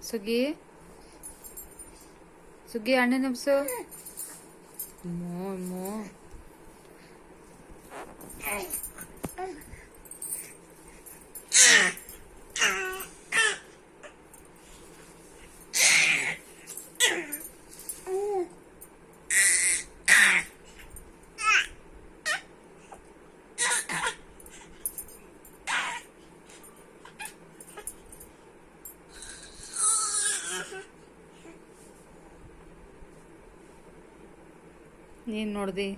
ಸುಗ್ಗಿ ಸುಗ್ಗಿ ಅಣ್ಣ ನಬ್ಸು. ಮೋ ನೀನ್ ನೋಡ್ದಿ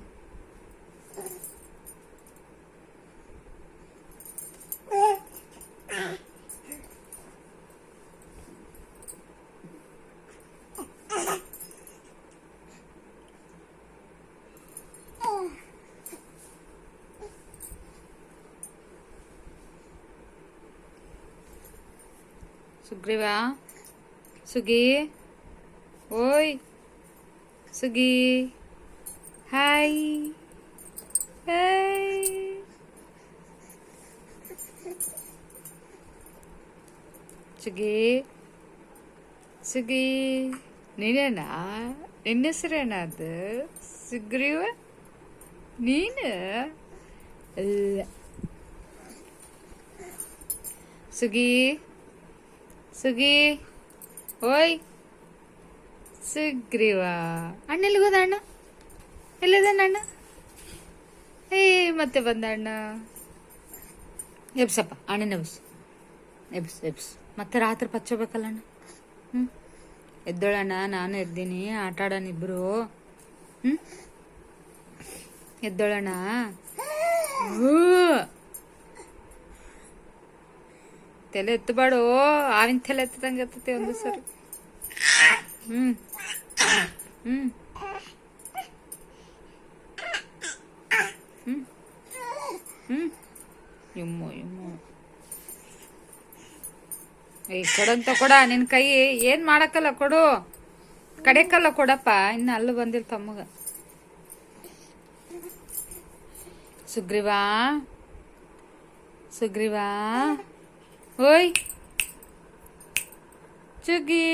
ಸುಗ್ರೀವ ಸುಗಿ ಓಯ್ ಸುಗಿ ಹಾಯ್ ಹಾಯ್ ಸುಗಿ ಸುಗಿ ನೀನೇನಾ ನಿನ್ನ ಹೆಸರೇನ ಅದು ಸುಗ್ರೀವ ನೀನು ಅಲ್ಲ ಸುಗಿ ಸುಗಿ ಓಯ್ ಸುಗ್ರೀವ ಅಣ್ಣ ಎಲ್ಲಿಗೋದ ಅಣ್ಣ ಎಲ್ಲಿದಾನ ಅಣ್ಣ ಏ ಮತ್ತೆ ಬಂದ ಅಣ್ಣ ಎಬ್ಸಪ್ಪ ಅಣ್ಣನ ಎಬ್ಸ್ ಮತ್ತೆ ರಾತ್ರಿ ಪಚ್ಚೋಬೇಕಲ್ಲ ಅಣ್ಣ ಎದ್ದೋಳಣ್ಣ ನಾನು ಎದ್ದೀನಿ ಆಟ ಆಡೋಣ ಇಬ್ರು ಎದ್ದೋಳಣ್ಣ ತಲೆ ಎತ್ತಬೇಡ ಆವಿನ ತಲೆ ಎತ್ತದಂಗೆ ಎತ್ತತೆ ಒಂದು ಸರಿ ಹ್ಮ್ ಇಮ್ಮು ಈ ಕೊಡಂತ ಕೊಡ ನಿನ್ ಕೈ ಏನ್ ಮಾಡಕ್ಕಲ್ಲ ಕೊಡು ಕಡೆಕಲ್ಲ ಕೊಡಪ್ಪ ಇನ್ನು ಅಲ್ಲೂ ಬಂದಿಲ್ಲ ತಮ್ಮಗ ಸುಗ್ರೀವಾ ಓಯ್ ಸುಗ್ಗಿ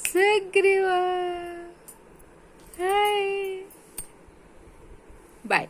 ಸುಗ್ರೀವಾ ಹಾಯ್ ಬಾಯ್